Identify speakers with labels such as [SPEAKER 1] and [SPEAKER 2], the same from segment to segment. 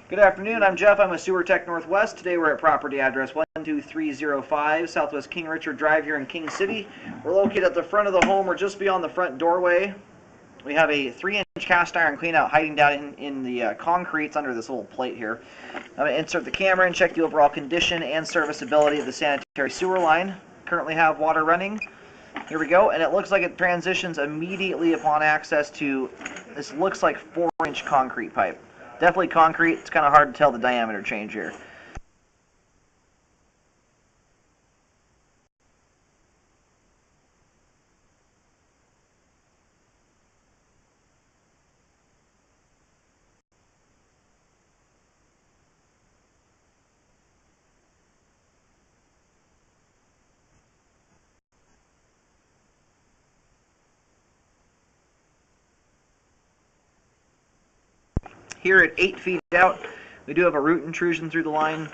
[SPEAKER 1] Good afternoon, I'm Jeff. I'm a Sewer Tech Northwest. Today we're at property address 12305 Southwest King Richard Drive here in King City. We're located at the front of the home. We're just beyond the front doorway. We have a 3-inch cast iron cleanout hiding down in the concrete. It's under this little plate here. I'm going to insert the camera and check the overall condition and serviceability of the sanitary sewer line. Currently have water running. Here we go, and it looks like it transitions immediately upon access to, this looks like 4-inch concrete pipe. Definitely concrete. It's kind of hard to tell the diameter change here. Here at 8 feet out, we do have a root intrusion through the line.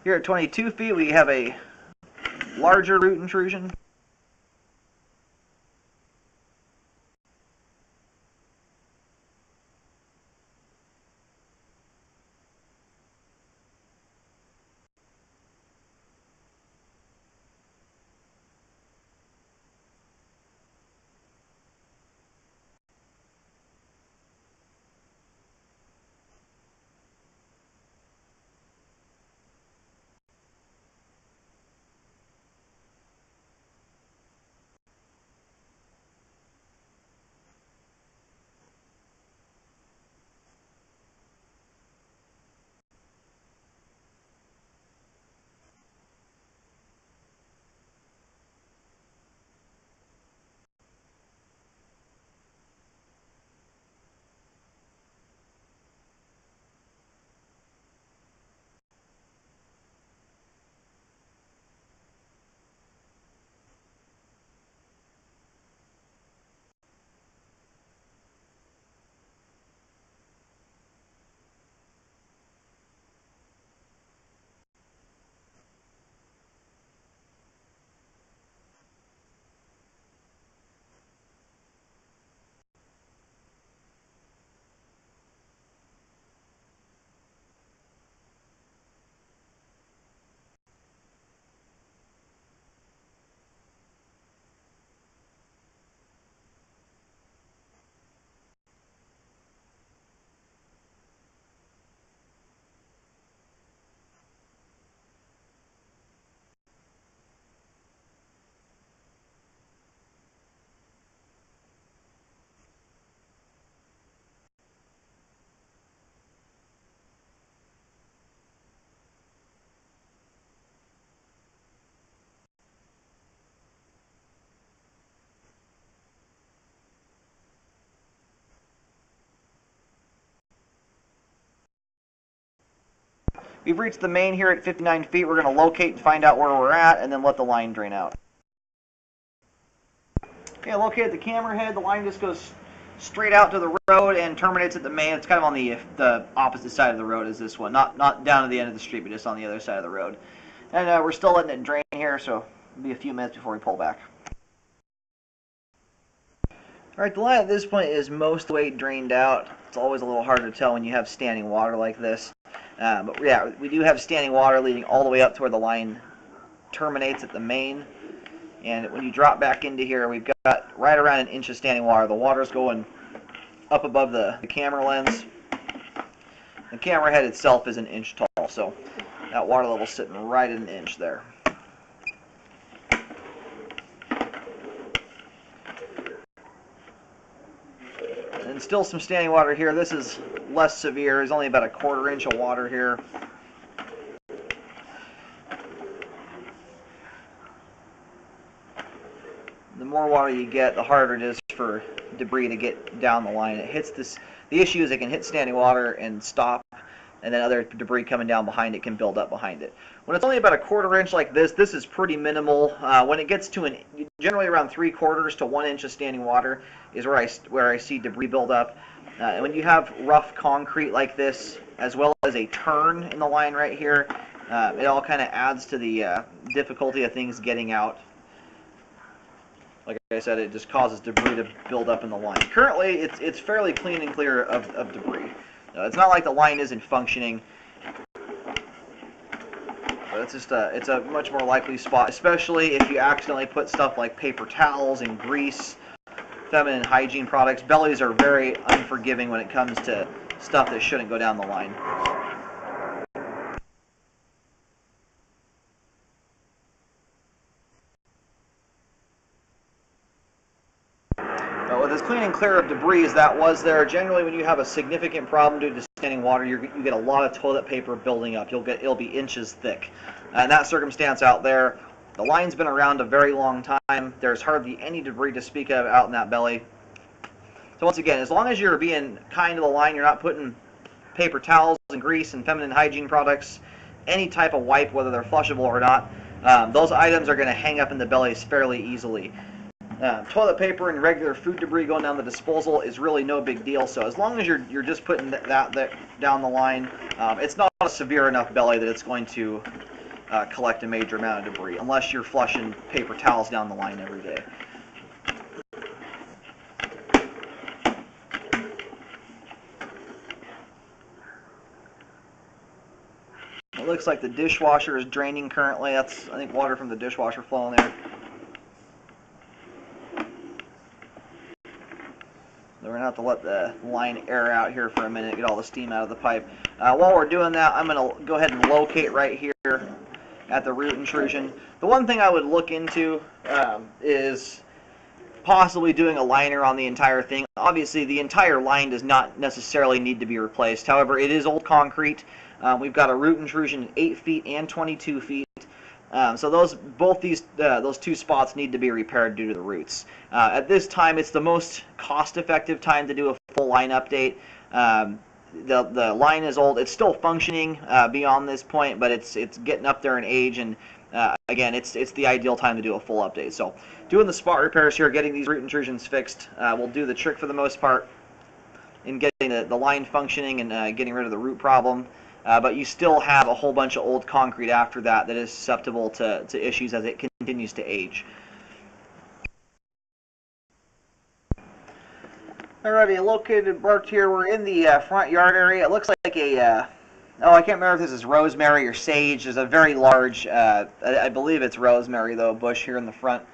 [SPEAKER 1] Here at 22 feet, we have a larger root intrusion. We've reached the main here at 59 feet. We're going to locate and find out where we're at, and then let the line drain out. Okay, located the camera head. The line just goes straight out to the road and terminates at the main. It's kind of on the opposite side of the road as this one. Not down to the end of the street, but just on the other side of the road. And we're still letting it drain here, so it'll be a few minutes before we pull back. Alright, the line at this point is most of the way drained out. It's always a little hard to tell when you have standing water like this. But yeah, we do have standing water leading all the way up to where the line terminates at the main. And when you drop back into here, we've got right around 1 inch of standing water. The water's going up above the camera lens. The camera head itself is 1 inch tall, so that water level's sitting right at 1 inch there. And still some standing water here. This is less severe. There's only about a 1/4 inch of water here. The more water you get, the harder it is for debris to get down the line. It hits this. The issue is it can hit standing water and stop, and then other debris coming down behind it can build up behind it. When it's only about a 1/4 inch like this is pretty minimal. When it gets to generally around 3/4 to 1 inch of standing water is where I see debris build up. And when you have rough concrete like this, as well as a turn in the line right here, it all kind of adds to the difficulty of things getting out. Like I said, it just causes debris to build up in the line. Currently, it's fairly clean and clear of debris. It's not like the line isn't functioning, but it's a much more likely spot, especially if you accidentally put stuff like paper towels and grease, feminine hygiene products. Bellies are very unforgiving when it comes to stuff that shouldn't go down the line. With as clean and clear of debris as that was there, generally when you have a significant problem due to standing water, you get a lot of toilet paper building up. It'll be inches thick. In that circumstance out there, the line's been around a very long time. There's hardly any debris to speak of out in that belly. So once again, as long as you're being kind to the line, you're not putting paper towels and grease and feminine hygiene products, any type of wipe, whether they're flushable or not, those items are going to hang up in the bellies fairly easily. Toilet paper and regular food debris going down the disposal is really no big deal. So as long as you're just putting that down the line, it's not a severe enough belly that it's going to collect a major amount of debris, unless you're flushing paper towels down the line every day. It looks like the dishwasher is draining currently. That's, I think, water from the dishwasher flowing there. We're going to have to let the line air out here for a minute, get all the steam out of the pipe. While we're doing that, I'm going to go ahead and locate right here at the root intrusion. The one thing I would look into is possibly doing a liner on the entire thing. Obviously, the entire line does not necessarily need to be replaced. However, it is old concrete. We've got a root intrusion 8 feet and 22 feet. So those two spots need to be repaired due to the roots. At this time, it's the most cost-effective time to do a full line update. The line is old. It's still functioning beyond this point, but it's getting up there in age, and again, it's the ideal time to do a full update. So doing the spot repairs here, getting these root intrusions fixed, will do the trick for the most part in getting the line functioning and getting rid of the root problem. But you still have a whole bunch of old concrete after that is susceptible to issues as it continues to age. Alrighty, located marked here. We're in the front yard area. It looks like a, oh, I can't remember if this is rosemary or sage. There's a very large, I believe it's rosemary though, bush here in the front.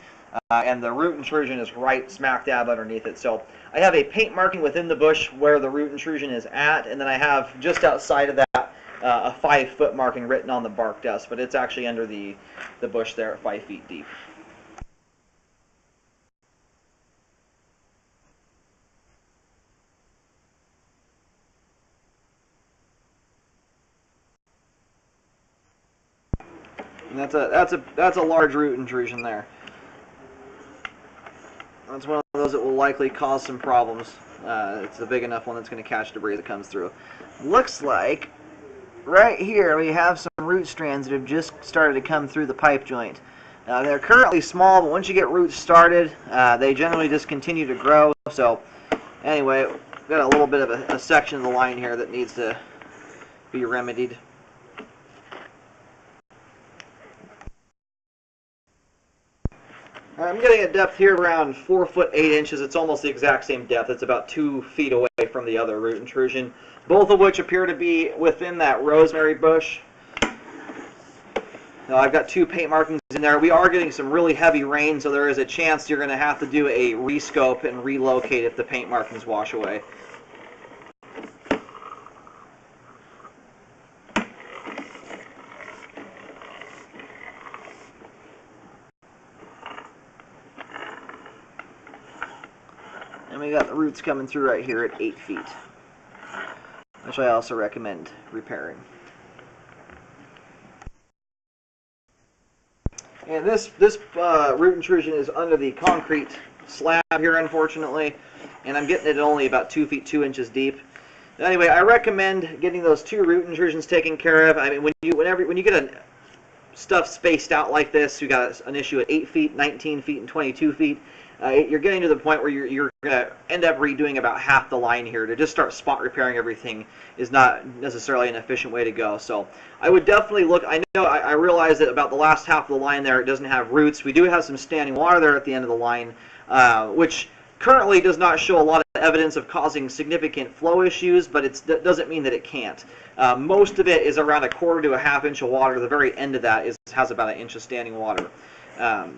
[SPEAKER 1] And the root intrusion is right smack dab underneath it. So I have a paint marking within the bush where the root intrusion is at, and then I have just outside of that a 5-foot marking written on the bark dust, but it's actually under the bush there at 5 feet deep. And that's a large root intrusion there. That's one of those that will likely cause some problems. It's a big enough one that's going to catch debris that comes through. Looks like right here we have some root strands that have just started to come through the pipe joint. They're currently small, but once you get roots started, they generally just continue to grow. So anyway, we've got a little bit of a section of the line here that needs to be remedied. I'm getting a depth here around 4 foot 8 inches. It's almost the exact same depth. It's about 2 feet away from the other root intrusion, both of which appear to be within that rosemary bush. Now, I've got 2 paint markings in there. We are getting some really heavy rain, so there is a chance you're going to have to do a rescope and relocate if the paint markings wash away. And we got the roots coming through right here at 8 feet. which I also recommend repairing. And this root intrusion is under the concrete slab here, unfortunately, and I'm getting it only about 2 feet 2 inches deep. Anyway, I recommend getting those 2 root intrusions taken care of. I mean, when you get stuff spaced out like this, you got an issue at 8 feet, 19 feet, and 22 feet. You're getting to the point where you're going to end up redoing about half the line here. To just start spot repairing everything is not necessarily an efficient way to go. So I would definitely look. I realize that about the last half of the line there, it doesn't have roots. We do have some standing water there at the end of the line, which currently does not show a lot of evidence of causing significant flow issues, but it doesn't mean that it can't. Most of it is around 1/4 to 1/2 inch of water. The very end of that has about 1 inch of standing water.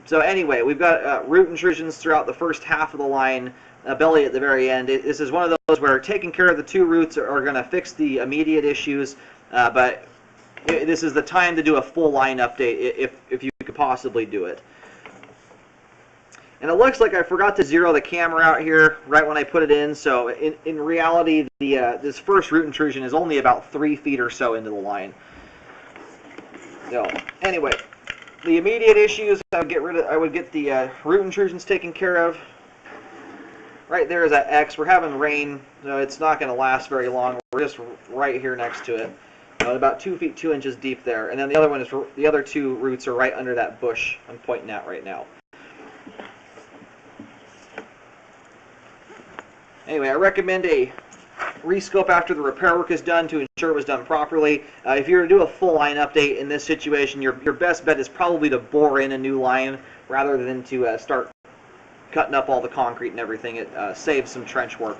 [SPEAKER 1] So anyway, we've got root intrusions throughout the first half of the line, belly at the very end. This is one of those where taking care of the 2 roots are going to fix the immediate issues, but this is the time to do a full line update if you could possibly do it. And it looks like I forgot to zero the camera out here right when I put it in, so in reality, this first root intrusion is only about 3 feet or so into the line. So anyway, the immediate issues, I would get the root intrusions taken care of. Right there is that X. We're having rain, so it's not going to last very long. We're just right here next to it, about 2 feet 2 inches deep there. And then the other one is the other 2 roots are right under that bush I'm pointing at right now. Anyway, I recommend a rescope after the repair work is done to ensure it was done properly. If you're to do a full line update in this situation, your best bet is probably to bore in a new line rather than to start cutting up all the concrete and everything. It saves some trench work.